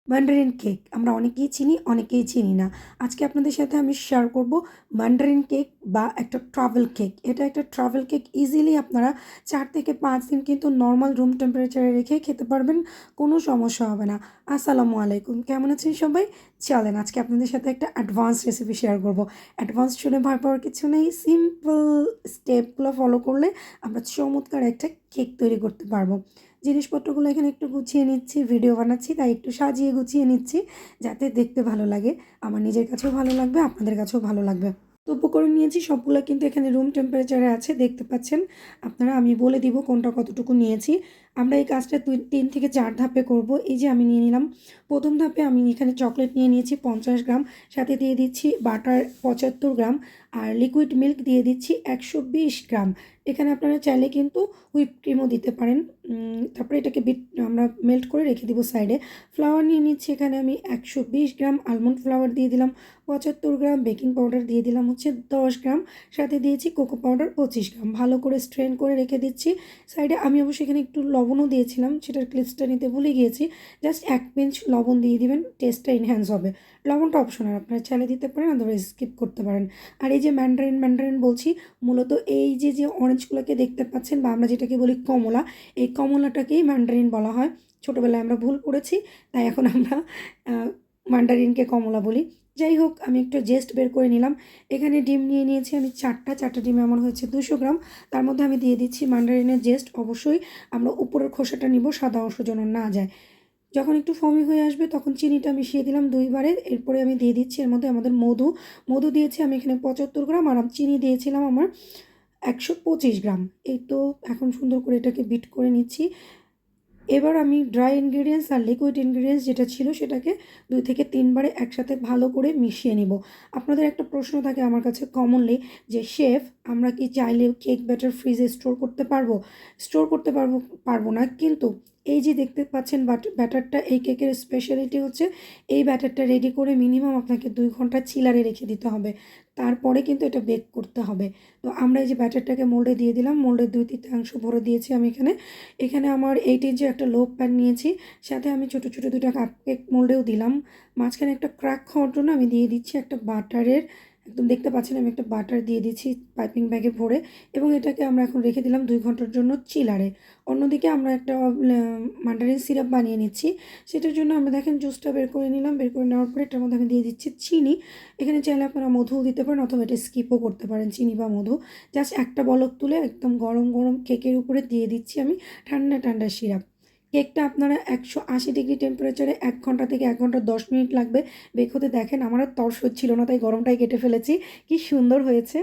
Mandarin cake আমরা অনেকেই চিনি, অনেকেই চিনি না। আজকে আপনাদের সাথে আমি শেয়ার করব ম্যান্ডারিন কেক বা একটা ট্রাভেল কেক। এটা একটা ট্রাভেল কেক, ইজিলি আপনারা 4 থেকে 5 দিন কিন্তু নরমাল রুম টেম্পারেচারে রেখে খেতে পারবেন, কোনো সমস্যা হবে না। আসসালামু আলাইকুম, কেমন আছেন সবাই? চলেন আজকে আপনাদের সাথে একটা অ্যাডভান্স রেসিপি শেয়ার করব। অ্যাডভান্স শুনে ভয় পাওয়ার কিছু নেই, সিম্পল স্টেপগুলো ফলো করলে আমরা চমৎকার একটা কেক তৈরি করতে পারবো। জিনিসপত্রগুলো এখানে একটু গুছিয়ে নিচ্ছি, ভিডিও বানাচ্ছি তাই একটু সাজিয়ে গুছিয়ে নিচ্ছি যাতে দেখতে ভালো লাগে, আমার নিজের কাছেও ভালো লাগবে, আপনাদের কাছেও ভালো লাগবে। তো উপকরণ নিয়েছি সবগুলো কিন্তু এখানে রুম টেম্পারেচারে আছে, দেখতে পাচ্ছেন আপনারা। আমি বলে দিব কোনটা কতটুকু নিয়েছি। আমরা এই কাজটা 3 থেকে 4 ধাপে করব। এই যে আমি নিয়ে নিলাম, প্রথম ধাপে আমি এখানে চকলেট নিয়ে নিয়েছি 50 গ্রাম, সাথে দিয়ে দিচ্ছি বাটার 75 গ্রাম, আর লিকুইড মিল্ক দিয়ে দিচ্ছি 120 গ্রাম। এখানে আপনারা চাইলে কিন্তু হুইপ ক্রিমও দিতে পারেন। তারপরে এটাকে আমরা মেল্ট করে রেখে দিব সাইডে। ফ্লাওয়ার নিয়ে নিচ্ছি এখানে আমি 120 গ্রাম, আলমন্ড ফ্লাওয়ার দিয়ে দিলাম 75 গ্রাম, বেকিং পাউডার দিয়ে দিলাম হচ্ছে 10 গ্রাম, সাথে দিয়েছি কোকো পাউডার 25 গ্রাম। ভালো করে স্ট্রেন করে রেখে দিচ্ছি সাইডে। আমি অবশ্যই এখানে একটু লবণও দিয়েছিলাম, সেটার ক্লিপসটা নিতে ভুলে গিয়েছি। জাস্ট 1 পিঞ্চ লবণ দিয়ে দিবেন, টেস্টটা এনহ্যান্স হবে। লবণটা অপশনাল, আপনারা চাইলে দিতে পারেন, আদারওয়াইজ স্কিপ করতে পারেন। আর এই যে ম্যান্ডারিন বলছি, মূলত এই যে অরেঞ্জগুলোকে দেখতে পাচ্ছেন বা আমরা যেটাকে বলি কমলা, এই কমলাটাকেই ম্যান্ডারিন বলা হয়। ছোটোবেলায় আমরা ভুল করেছি, তাই এখন আমরা ম্যান্ডারিনকে কমলা বলি। যাই হোক, আমি একটু জেস্ট বের করে নিলাম। এখানে ডিম নিয়ে নিয়েছি আমি চারটা ডিম, আমার হয়েছে 200 গ্রাম। তার মধ্যে আমি দিয়ে দিচ্ছি ম্যান্ডারিনের জেস্ট। অবশ্যই আমরা উপরের খোসাটা নিব, সাদা অংশ যেন না যায়। যখন একটু ফমি হয়ে আসবে তখন চিনিটা মিশিয়ে দিলাম 2 বারে। এরপরে আমি দিয়ে দিচ্ছি এর মধ্যে আমাদের মধু দিয়েছি আমি এখানে 75 গ্রাম, আর চিনি দিয়েছিলাম আমার 125 গ্রাম। এই তো এখন সুন্দর করে এটাকে বিট করে নিচ্ছি। এবার আমি ড্রাই ইনগ্রিডিয়েন্টস আর লিকুইড ইনগ্রিডিয়েন্টস যেটা ছিল সেটাকে 2 থেকে 3 বারে একসাথে ভালো করে মিশিয়ে নিব। আপনাদের একটা প্রশ্ন থাকে আমার কাছে কমনলি, যে শেফ আমরা কি চাইলে কেক ব্যাটার ফ্রিজে স্টোর করতে পারবো? স্টোর করতে পারবো না, কিন্তু এই যে দেখতে পাচ্ছেন ব্যাটারটা, এই কেকের স্পেশালিটি হচ্ছে এই ব্যাটারটা রেডি করে মিনিমাম আপনাকে 2 ঘন্টা চিলারে রেখে দিতে হবে, তারপরে কিন্তু এটা বেক করতে হবে। তো আমরা এই যে ব্যাটারটাকে মোল্ডে দিয়ে দিলাম, মোল্ডের 2/3 ভরে দিয়েছি আমি এখানে। এখানে আমার 8 ইঞ্চের একটা লোভ প্যান নিয়েছি, সাথে আমি ছোটো ছোটো 2টা কাপ কেক মোল্ডেও দিলাম। মাঝখানে একটা ক্র্যাক খাওয়ার জন্য আমি দিয়ে দিচ্ছি একটা বাটারের, একদম দেখতে পাচ্ছেন আমি একটা বাটার দিয়ে দিচ্ছি পাইপিং ব্যাগে ভরে, এবং এটাকে আমরা এখন রেখে দিলাম 2 ঘন্টার জন্য চিলারে। অন্যদিকে আমরা একটা ম্যান্ডারিন সিরাপ বানিয়ে নিচ্ছি। সেটার জন্য আমরা দেখেন জুসটা বের করে নিলাম, বের করে নেওয়ার পরে এটার মধ্যে আমি দিয়ে দিচ্ছি চিনি। এখানে চাইলে আপনারা মধুও দিতে পারেন, অথবা এটা স্কিপও করতে পারেন, চিনি বা মধু। জাস্ট একটা বলক তুলে একদম গরম গরম কেকের উপরে দিয়ে দিচ্ছি আমি ঠান্ডা ঠান্ডা সিরাপ। কেকটা আপনারা 180 ডিগ্রি টেম্পারেচারে 1 ঘন্টা থেকে 1 ঘন্টা 10 মিনিট লাগবে বেক হতে। দেখেন আমার আর তর সহ্য ছিল না, তাই গরমটাই কেটে ফেলেছি। কি সুন্দর হয়েছে!